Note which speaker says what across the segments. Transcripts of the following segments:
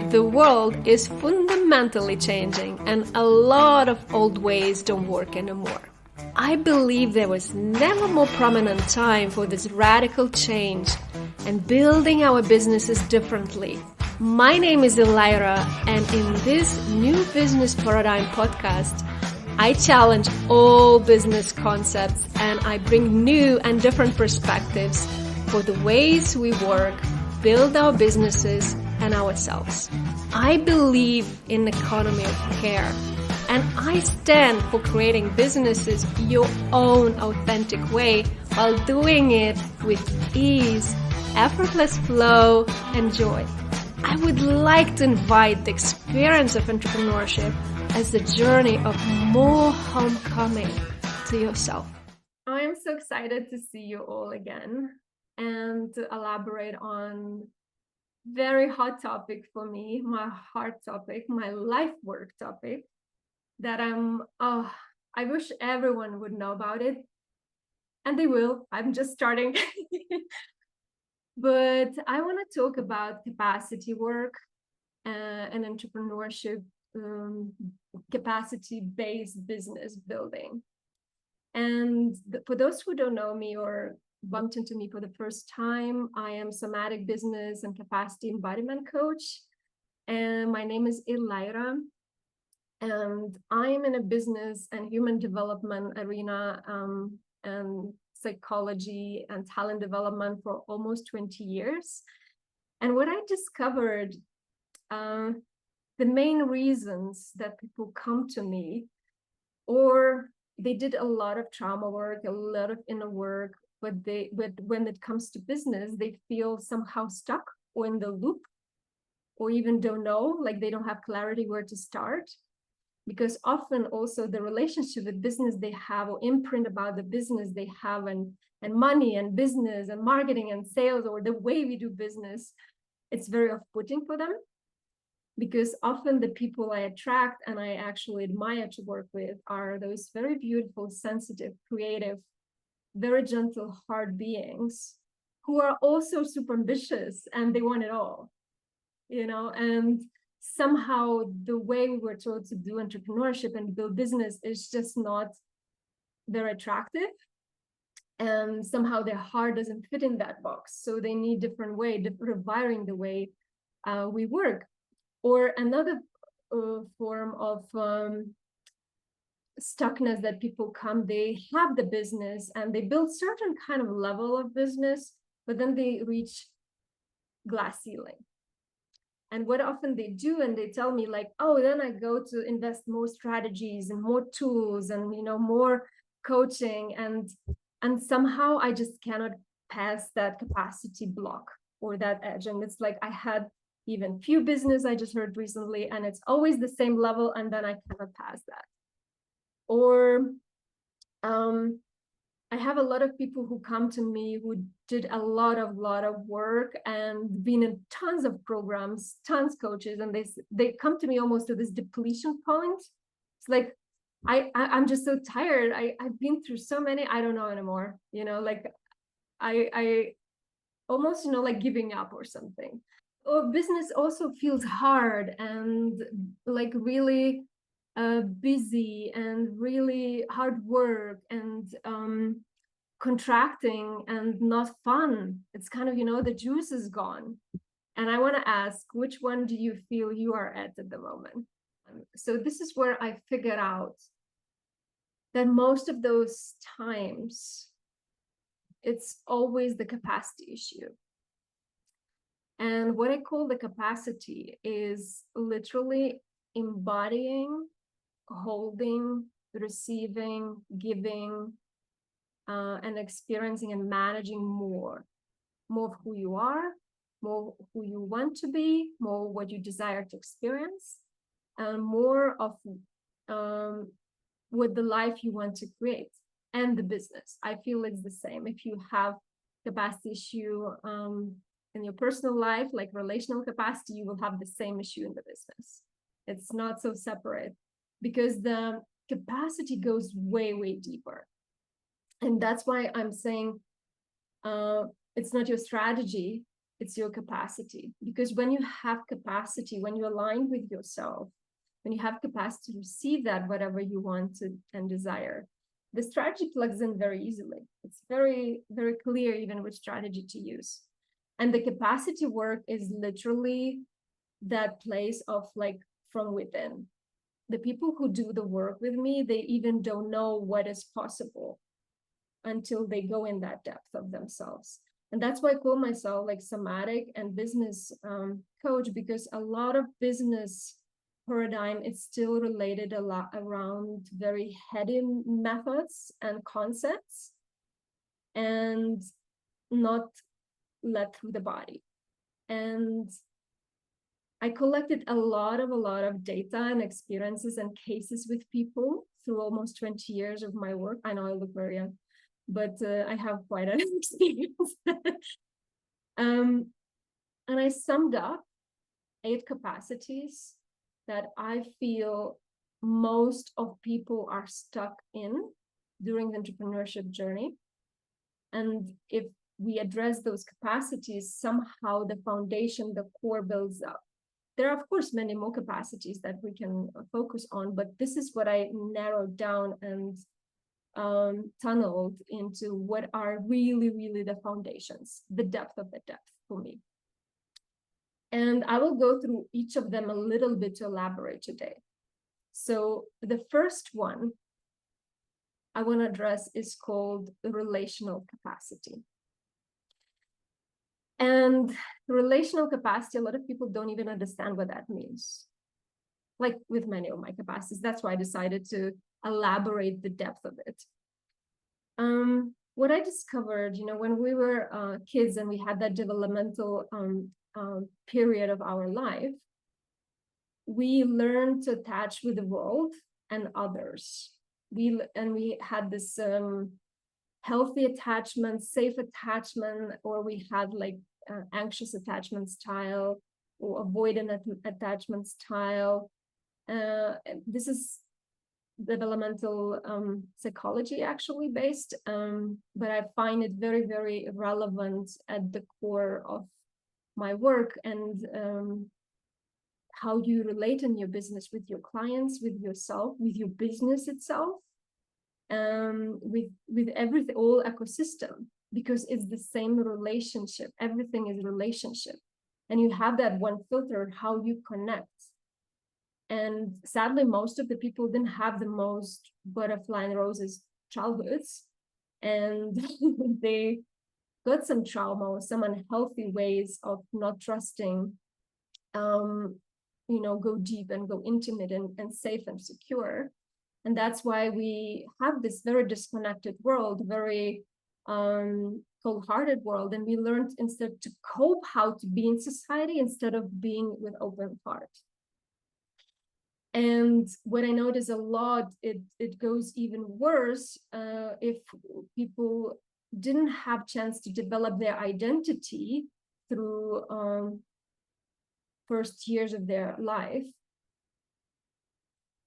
Speaker 1: The world is fundamentally changing, and a lot of old ways don't work anymore. I believe there was never more prominent time for this radical change and building our businesses differently. My name is Elaira, and in this new business paradigm podcast, I challenge all business concepts and I bring new and different perspectives for the ways we work, build our businesses, and ourselves. I believe in the economy of care, and I stand for creating businesses your own authentic way while doing it with ease, effortless flow, and joy. I would like to invite the experience of entrepreneurship as a journey of more homecoming to yourself. I'm so excited to see you all again and to elaborate on very hot topic for me, my heart topic, my life work topic that I wish everyone would know about it. And they will. I'm just starting. But I want to talk about capacity work and entrepreneurship, capacity-based business building. And for those who don't know me or bumped into me for the first time, I am somatic business and capacity embodiment coach. And my name is Elaira. And I'm in a business and human development arena and psychology and talent development for almost 20 years. And what I discovered, the main reasons that people come to me, or they did a lot of trauma work, a lot of inner work, but when it comes to business, they feel somehow stuck or in the loop, or even don't know, like they don't have clarity where to start. Because often also the relationship with business they have, or imprint about the business they have, and money and business and marketing and sales, or the way we do business, it's very off-putting for them. Because often the people I attract and I actually admire to work with are those very beautiful, sensitive, creative, very gentle, hard beings who are also super ambitious and they want it all, and somehow the way we were told to do entrepreneurship and build business is just not very attractive. And somehow their heart doesn't fit in that box. So they need different way, rewiring the way we work. Or another form of stuckness that people come, they have the business and they build certain kind of level of business, but then they reach glass ceiling. And what often they do, and they tell me like, oh, then I go to invest more strategies and more tools and more coaching, and somehow I just cannot pass that capacity block or that edge. And it's like I had even few business I just heard recently, and it's always the same level, and then I cannot pass that. Or I have a lot of people who come to me who did a lot of work and been in tons of programs, tons coaches, and they come to me almost to this depletion point. It's like I'm just so tired. I've been through so many, I don't know anymore. Like I almost like giving up or something. Or business also feels hard and like really busy and really hard work and contracting and not fun. It's kind of, the juice is gone. And I want to ask, which one do you feel you are at the moment? So this is where I figured out that most of those times, it's always the capacity issue. And what I call the capacity is literally embodying, holding, receiving, giving, and experiencing and managing more of who you are, more who you want to be, more what you desire to experience, and more of what the life you want to create and the business. I feel it's the same. If you have capacity issue in your personal life, like relational capacity, you will have the same issue in the business. It's not so separate because the capacity goes way, way deeper. And that's why I'm saying it's not your strategy it's your capacity. Because when you have capacity, when you align with yourself, when you have capacity to receive that, whatever you want to and desire, the strategy plugs in very easily. It's very, very clear even which strategy to use. And the capacity work is literally that place of like from within. The people who do the work with me, they even don't know what is possible until they go in that depth of themselves. And that's why I call myself like somatic and business coach, because a lot of business paradigm is still related a lot around very heady methods and concepts and not led through the body. And I collected a lot of data and experiences and cases with people through almost 20 years of my work. I know I look very young, but I have quite an experience. And I summed up 8 capacities that I feel most of people are stuck in during the entrepreneurship journey. And if we address those capacities, somehow the foundation, the core builds up. There are, of course, many more capacities that we can focus on, but this is what I narrowed down and tunneled into what are really, really the foundations, the depth of the depth for me. And I will go through each of them a little bit to elaborate today. So the first one I want to address is called the relational capacity. And relational capacity, a lot of people don't even understand what that means. Like with many of my capacities, that's why I decided to elaborate the depth of it. What I discovered, when we were kids and we had that developmental period of our life, we learned to attach with the world and others. We had this healthy attachment, safe attachment, or we had like anxious attachment style or avoidant attachment style. This is developmental psychology actually based, but I find it very, very relevant at the core of my work and how you relate in your business with your clients, with yourself, with your business itself, with everything, all ecosystem, because it's the same relationship. Everything is relationship, and you have that one filter how you connect. And sadly, most of the people didn't have the most butterfly and roses childhoods, and they got some trauma or some unhealthy ways of not trusting, go deep and go intimate and safe and secure. And that's why we have this very disconnected world, very cold-hearted world. And we learned instead to cope how to be in society instead of being with open heart. And what I notice a lot, it goes even worse if people didn't have chance to develop their identity through first years of their life.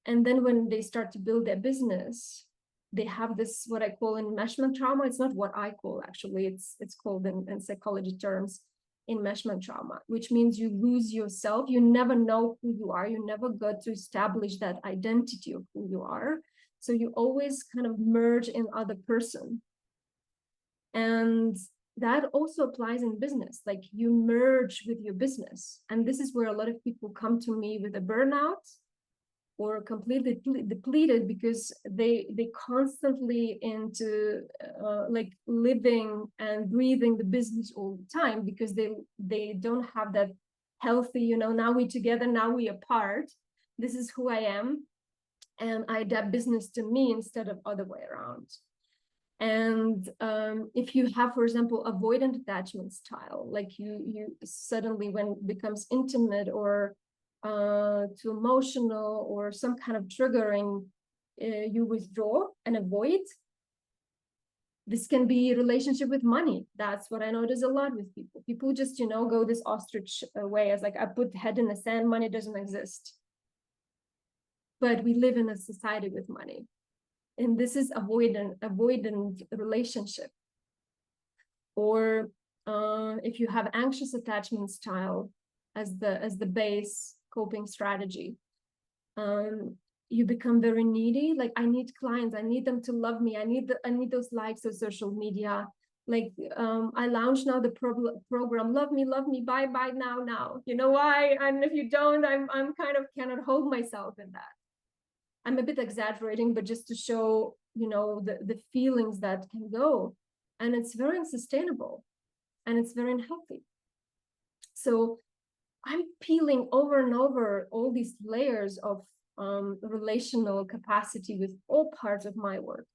Speaker 1: And then when they start to build their business, they have this, what I call enmeshment trauma. It's not what I call, actually, it's called in psychology terms, enmeshment trauma, which means you lose yourself. You never know who you are. You never got to establish that identity of who you are. So you always kind of merge in other person. And that also applies in business, like you merge with your business. And this is where a lot of people come to me with a burnout or completely depleted because they constantly into like living and breathing the business all the time because they don't have that healthy, now we together, now we apart. This is who I am, and I adapt business to me instead of other way around. And if you have, for example, avoidant attachment style, like you suddenly, when it becomes intimate or too emotional or some kind of triggering, you withdraw and avoid. This can be a relationship with money. That's what I notice a lot with people. People just, go this ostrich way, as like, I put head in the sand, money doesn't exist. But we live in a society with money. And this is avoidant relationship. Or if you have anxious attachment style as the base coping strategy, you become very needy. Like, I need clients, I need them to love me, I need those likes of social media. Like, I launched now the program, love me, bye now. You know why? And if you don't, I'm kind of cannot hold myself in that. I'm a bit exaggerating, but just to show, the feelings that can go. And it's very unsustainable and it's very unhealthy. So I'm peeling over and over all these layers of relational capacity with all parts of my work.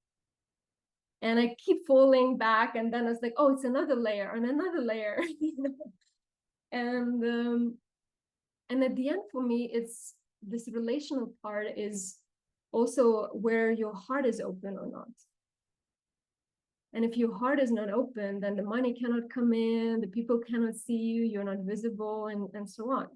Speaker 1: And I keep falling back, and then it's like, oh, it's another layer and another layer. And at the end, for me, it's this relational part is also where your heart is open or not. And if your heart is not open, then the money cannot come in, the people cannot see you, you're not visible, and so on.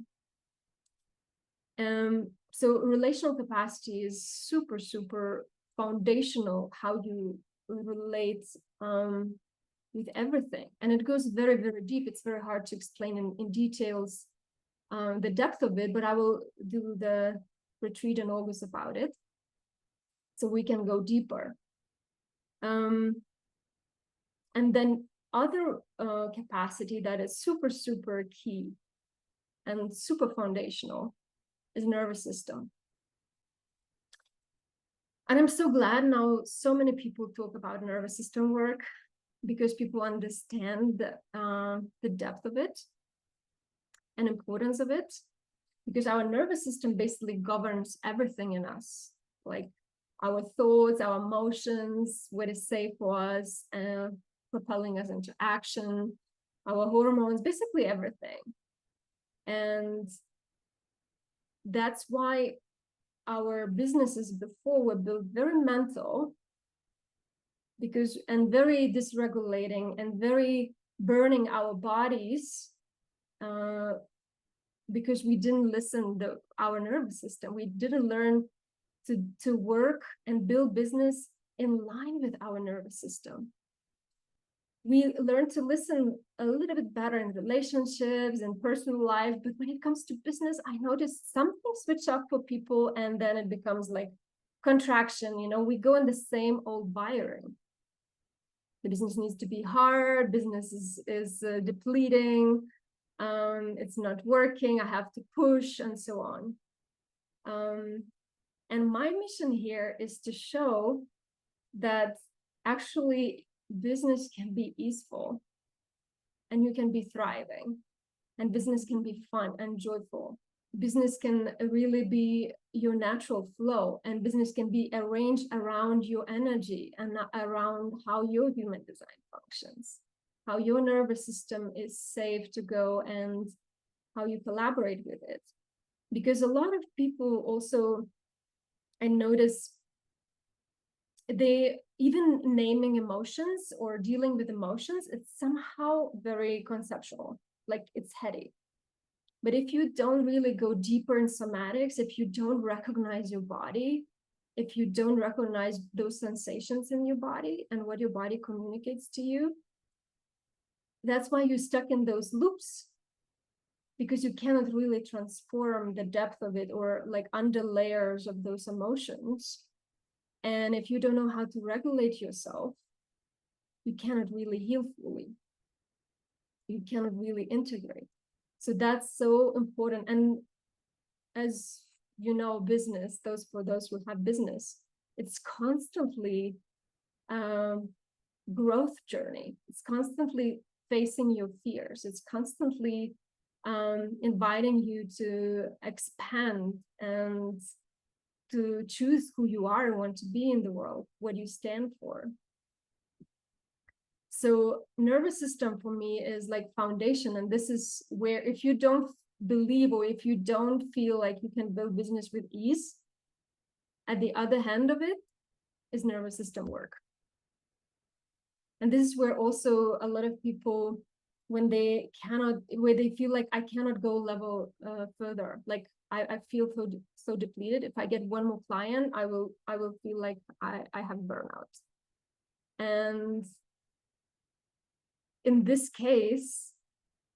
Speaker 1: So relational capacity is super, super foundational, how you relate with everything. And it goes very, very deep. It's very hard to explain in details the depth of it, but I will do the retreat in August about it, so we can go deeper. And then other capacity that is super, super key and super foundational is nervous system. And I'm so glad now so many people talk about nervous system work, because people understand the depth of it and importance of it, because our nervous system basically governs everything in us, like our thoughts, our emotions, what is safe for us, propelling us into action, our hormones, basically everything. And that's why our businesses before were built very mental, and very dysregulating and very burning our bodies, because we didn't listen to our nervous system. We didn't learn to work and build business in line with our nervous system. We learned to listen a little bit better in relationships and personal life, but when it comes to business, I noticed something switch up for people, and then it becomes like contraction. We go in the same old wiring. The business needs to be hard. Business is depleting. It's not working. I have to push, and so on. And my mission here is to show that actually business can be easeful, and you can be thriving, and business can be fun and joyful. Business can really be your natural flow, and business can be arranged around your energy and around how your human design functions, how your nervous system is safe to go, and how you collaborate with it. Because a lot of people also, I notice, they even naming emotions or dealing with emotions, it's somehow very conceptual, like it's heady. But if you don't really go deeper in somatics, if you don't recognize your body, if you don't recognize those sensations in your body and what your body communicates to you, that's why you're stuck in those loops, because you cannot really transform the depth of it, or like under layers of those emotions. And if you don't know how to regulate yourself, you cannot really heal fully. You cannot really integrate. So that's so important. And as you know, business, for those who have business, it's constantly growth journey. It's constantly facing your fears. It's constantly inviting you to expand and to choose who you are and want to be in the world, what you stand for. So nervous system for me is like foundation. And this is where, if you don't believe, or if you don't feel like you can build business with ease, at the other hand of it is nervous system work. And this is where also a lot of people, when they feel like I cannot go level further, like I feel so depleted. If I get one more client, I will feel like I have burnout. And in this case,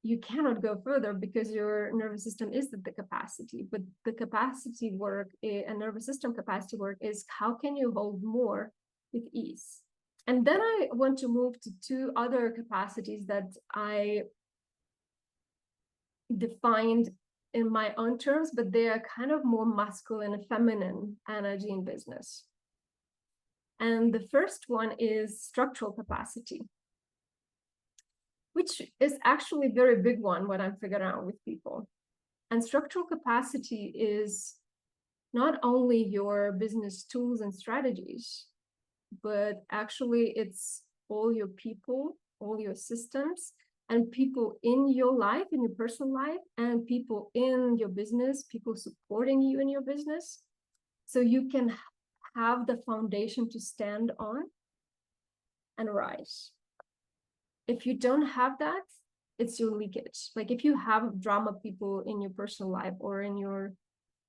Speaker 1: you cannot go further because your nervous system is the capacity. But the capacity work and nervous system capacity work is how can you hold more with ease? And then I want to move to two other capacities that I defined in my own terms, but they are kind of more masculine and feminine energy in business. And the first one is structural capacity, which is actually a very big one, what I'm figuring out with people. And structural capacity is not only your business tools and strategies, but actually it's all your people, all your systems, and people in your life, in your personal life, and people in your business, people supporting you in your business. So you can have the foundation to stand on and rise. If you don't have that, it's your leakage. Like if you have drama people in your personal life or in your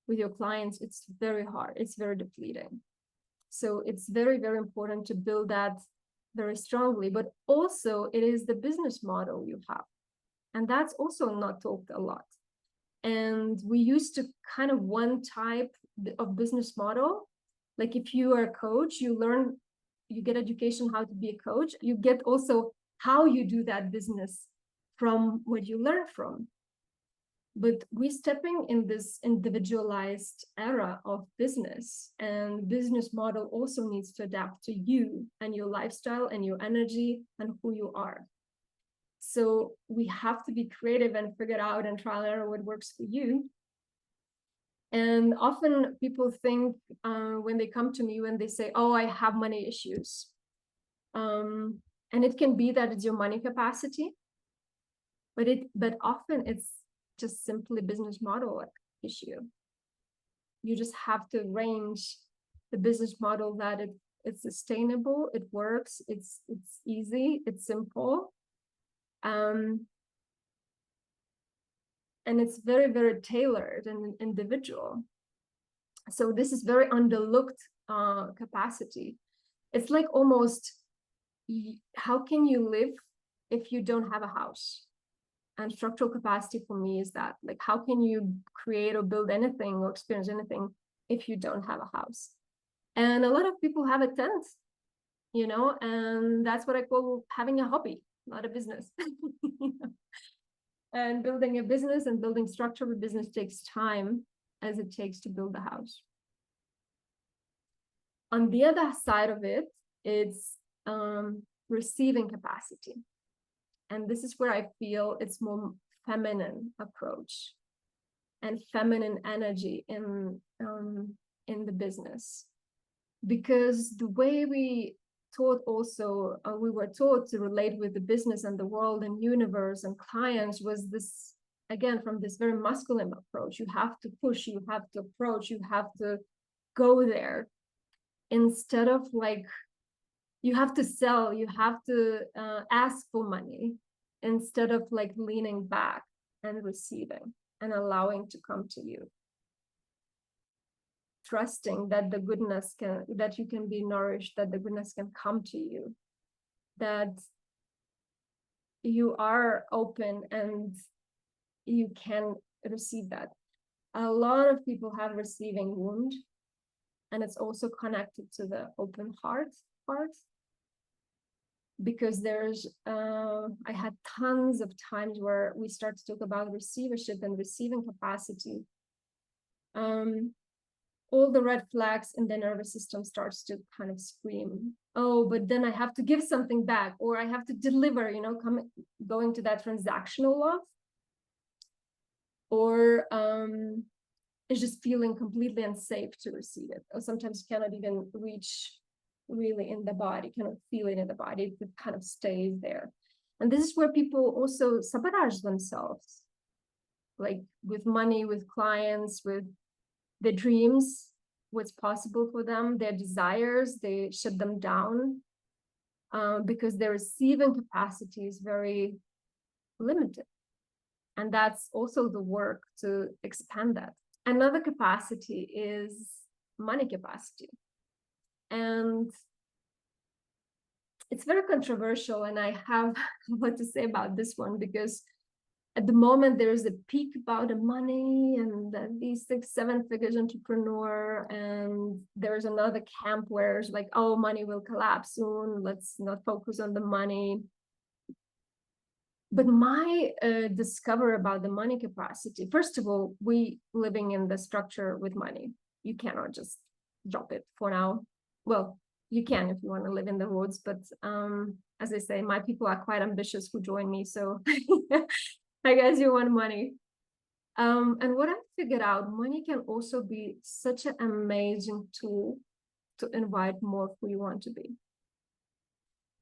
Speaker 1: with your clients, it's very hard. It's very depleting. So it's very, very important to build that very strongly, but also it is the business model you have. And that's also not talked a lot. And we used to kind of one type of business model. Like if you are a coach, you learn, you get education how to be a coach. You get also how you do that business from what you learn from. But we're stepping in this individualized era of business, and business model also needs to adapt to you and your lifestyle and your energy and who you are. So we have to be creative and figure out and trial and error what works for you. And often people think when they come to me, when they say, oh, I have money issues. And it can be that it's your money capacity, but often it's just simply business model issue. You just have to arrange the business model that it's sustainable, it works, it's easy, it's simple, and it's very, very tailored and individual. So this is very underlooked capacity. It's like almost, how can you live if you don't have a house? And structural capacity for me is that, like, how can you create or build anything or experience anything if you don't have a house? And a lot of people have a tent, you know, and that's what I call having a hobby, not a business. And building a business and building structure of a business takes time as it takes to build a house. On the other side of it, it's receiving capacity. And this is where I feel it's more feminine approach and feminine energy in the business. Because the way we were taught to relate with the business and the world and universe and clients was this, again, from this very masculine approach. You have to push, you have to approach, you have to go there, instead of like, you have to sell, you have to ask for money, instead of like leaning back and receiving and allowing to come to you. Trusting that the goodness that you can be nourished, that the goodness can come to you, that you are open and you can receive that. A lot of people have receiving wound, and it's also connected to the open heart part. Because there's, I had tons of times where we start to talk about receivership and receiving capacity. All the red flags in the nervous system starts to kind of scream, oh, but then I have to give something back, or I have to deliver, you know, going to that transactional love. Or it's just feeling completely unsafe to receive it. Or sometimes you cannot even reach really in the body, cannot feel it in the body, it kind of stays there. And this is where people also sabotage themselves, like with money, with clients, with their dreams, what's possible for them, their desires, they shut them down because their receiving capacity is very limited. And that's also the work to expand that. Another capacity is money capacity. And it's very controversial, and I have what to say about this one, because at the moment there's a peak about the money and these 6-7 figures entrepreneur, and there's another camp where it's like, oh, money will collapse soon, let's not focus on the money. But my discover about the money capacity, first of all, we living in the structure with money. You cannot just drop it for now. Well, you can if you want to live in the woods, but as I say, my people are quite ambitious who join me, so I guess you want money. And what I figured out, money can also be such an amazing tool to invite more who you want to be.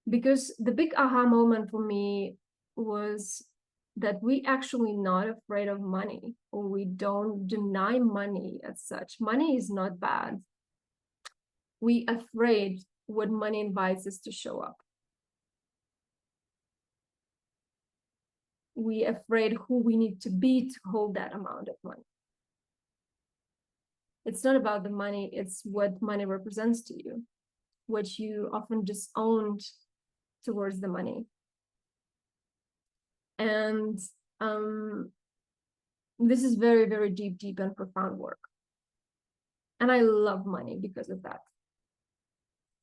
Speaker 1: Because the big aha moment for me was that we actually not afraid of money, or we don't deny money as such. Money is not bad. We afraid what money invites us to show up. We afraid who we need to be to hold that amount of money. It's not about the money, it's what money represents to you, what you often disowned towards the money. And this is very, very deep and profound work. And I love money because of that.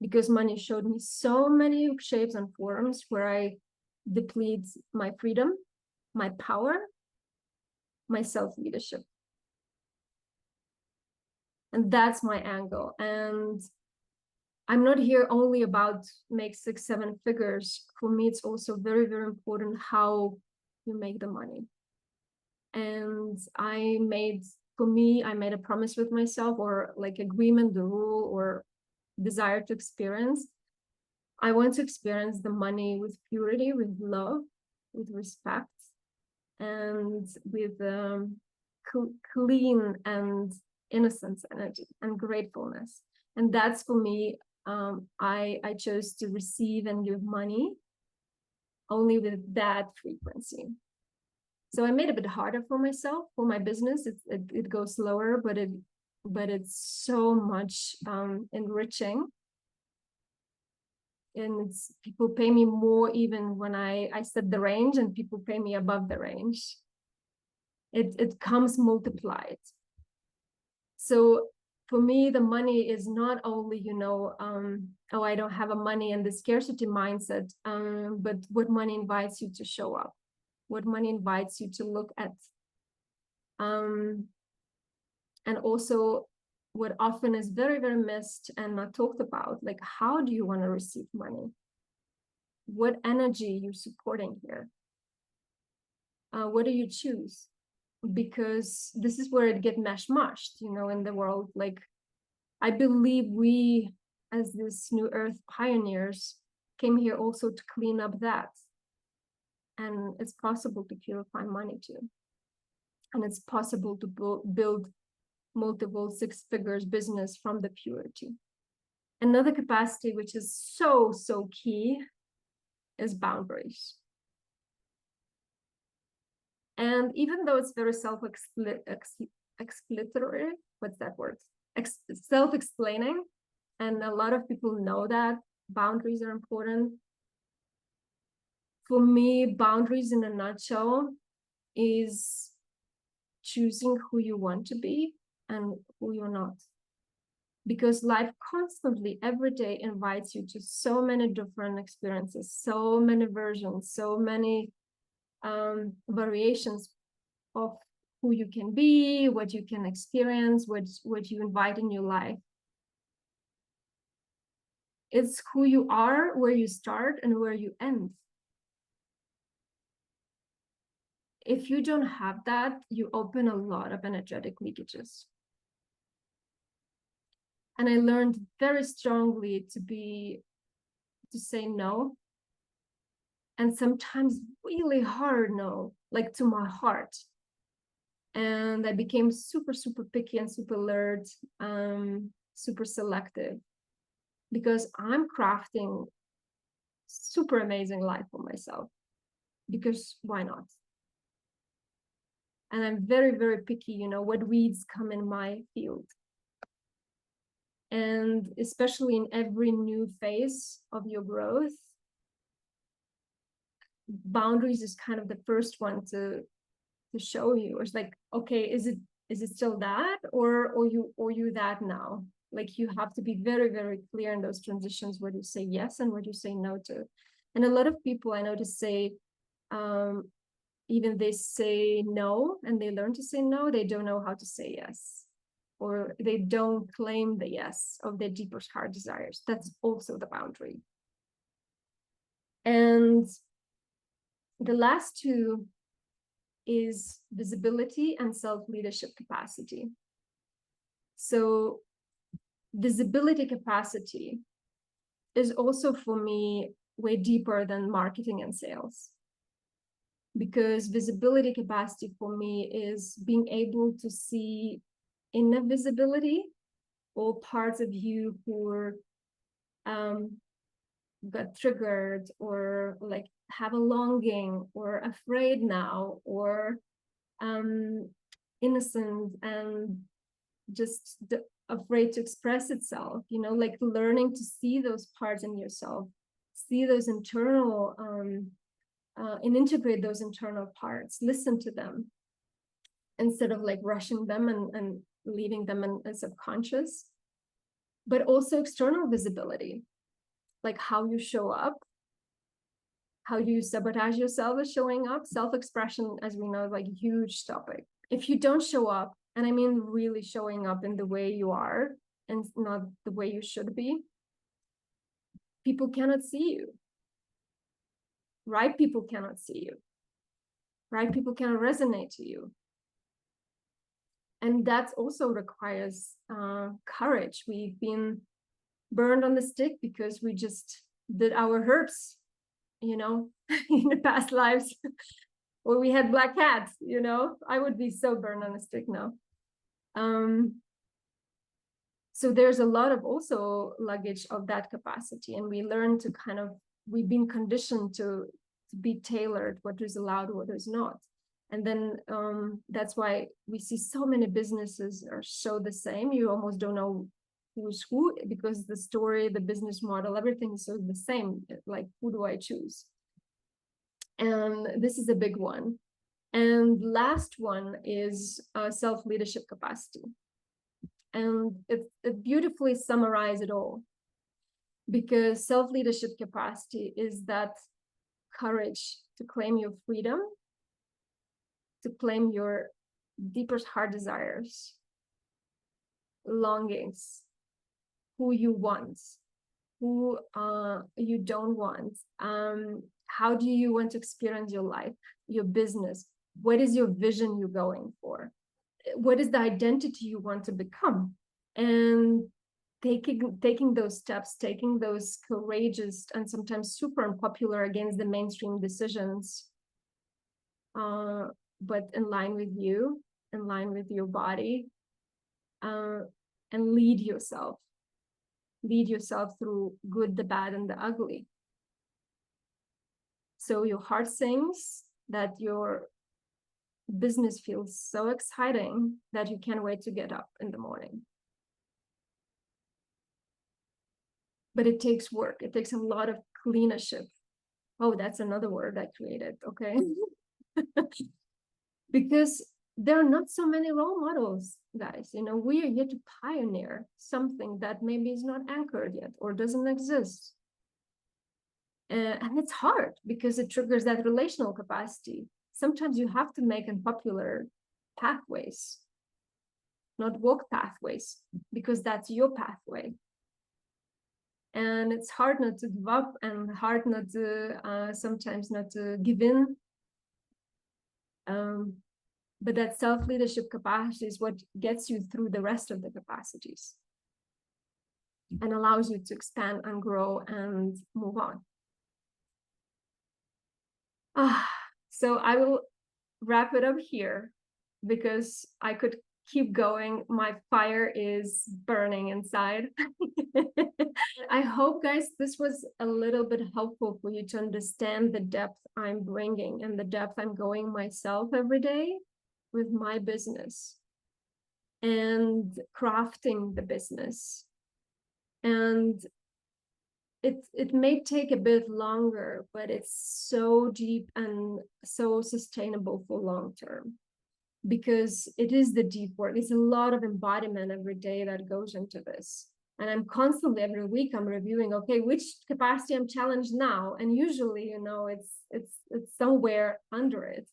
Speaker 1: Because money showed me so many shapes and forms where I deplete my freedom, my power, my self-leadership. And that's my angle. And I'm not here only about make 6-7 figures. For me, it's also very, very important how you make the money. And I made a promise with myself, or like agreement, the rule, or desire to experience. I want to experience the money with purity, with love, with respect, and with clean and innocence energy and gratefulness. And that's for me. I chose to receive and give money only with that frequency. So I made it a bit harder for myself, for my business. It goes slower, but it's so much enriching. And people pay me more even when I set the range, and people pay me above the range. It comes multiplied. So for me, the money is not only, oh, I don't have a money and the scarcity mindset, but what money invites you to show up, what money invites you to look at. And also what often is very, very missed and not talked about, like, how do you want to receive money? What energy you're supporting here? What do you choose? Because this is where it gets mashed, in the world. Like, I believe we, as this new earth pioneers, came here also to clean up that. And it's possible to purify money too. And it's possible to build multiple 6-figures business from the purity. Another capacity which is so key is boundaries. And even though it's very self-explanatory, what's that word? Self-explaining, and a lot of people know that boundaries are important. For me, boundaries in a nutshell is choosing who you want to be and who you're not. Because life constantly, every day, invites you to so many different experiences, so many versions, so many variations of who you can be, what you can experience, what you invite in your life. It's who you are, where you start and where you end. If you don't have that, you open a lot of energetic leakages. And I learned very strongly to say no. And sometimes really hard no, like to my heart. And I became super picky and super alert, super selective, because I'm crafting super amazing life for myself. Because why not? And I'm very picky, what weeds come in my field. And especially in every new phase of your growth, boundaries is kind of the first one to show you. It's like, okay, is it still that, or you that now? Like, you have to be very, very clear in those transitions, what you say yes and what you say no to. And a lot of people I notice say, even they say no and they learn to say no, they don't know how to say yes, or they don't claim the yes of their deepest heart desires. That's also the boundary. And the last two is visibility and self-leadership capacity. So visibility capacity is also, for me, way deeper than marketing and sales, because visibility capacity for me is being able to see inner visibility, all parts of you who are got triggered, or like have a longing, or afraid now, or innocent and just afraid to express itself, you know, like learning to see those parts in yourself, see those internal and integrate those internal parts, listen to them instead of like rushing them and leaving them in subconscious. But also external visibility, like how you show up, how you sabotage yourself as showing up. Self-expression, as we know, is like a huge topic. If you don't show up, and I mean really showing up in the way you are and not the way you should be, people cannot see you. Right people cannot see you. Right people cannot resonate to you. And that also requires courage. We've been burned on the stick because we just did our herbs, you know, in the past lives, or we had black cats, you know. I would be so burned on the stick now. So there's a lot of also luggage of that capacity, and we learn to kind of, we've been conditioned to be tailored, what is allowed, what is not. And then that's why we see so many businesses are so the same. You almost don't know who's who, because the story, the business model, everything is so the same. Like, who do I choose? And this is a big one. And last one is self-leadership capacity. And it beautifully summarizes it all, because self-leadership capacity is that courage to claim your freedom, to claim your deepest heart desires, longings, who you want, who you don't want. How do you want to experience your life, your business? What is your vision you're going for? What is the identity you want to become? And taking those steps, taking those courageous and sometimes super unpopular against the mainstream decisions, but in line with you, in line with your body, and lead yourself through good, the bad, and the ugly. So your heart sings, that your business feels so exciting that you can't wait to get up in the morning. But it takes work. It takes a lot of cleanership. Oh, that's another word I created, okay? Because there are not so many role models, guys. You know, we are here to pioneer something that maybe is not anchored yet or doesn't exist. And it's hard because it triggers that relational capacity. Sometimes you have to make unpopular pathways, not walk pathways, because that's your pathway. And it's hard not to give up, and hard not to sometimes not to give in. But that self-leadership capacity is what gets you through the rest of the capacities and allows you to expand and grow and move on. So I will wrap it up here, because I could keep going. My fire is burning inside. I hope, guys, this was a little bit helpful for you to understand the depth I'm bringing and the depth I'm going myself every day with my business and crafting the business. And it may take a bit longer, but it's so deep and so sustainable for long term, because it is the deep work. It's a lot of embodiment every day that goes into this. And I'm constantly, every week, I'm reviewing, okay, which capacity I'm challenged now. And usually, it's somewhere under it.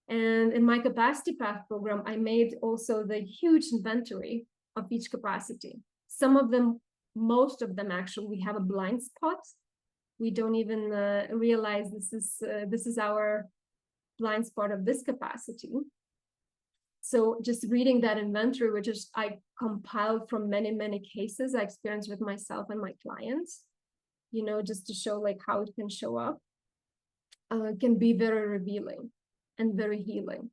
Speaker 1: And in my capacity path program, I made also the huge inventory of each capacity. Some of them, most of them actually, we have a blind spot. We don't even realize this is our blind spot of this capacity. So just reading that inventory, which is I compiled from many, many cases I experienced with myself and my clients, just to show like how it can show up, can be very revealing and very healing.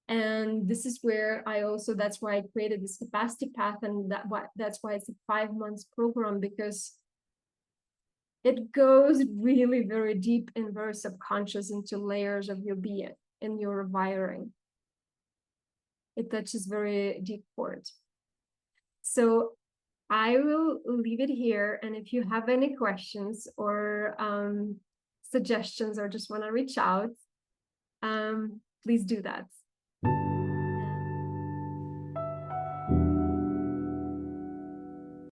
Speaker 1: And this is where that's why I created this capacity path, and that's why it's a 5 months program, because it goes really very deep and very subconscious into layers of your being and your wiring. It touches very deep chords. So I will leave it here. And if you have any questions or suggestions, or just want to reach out, please do that.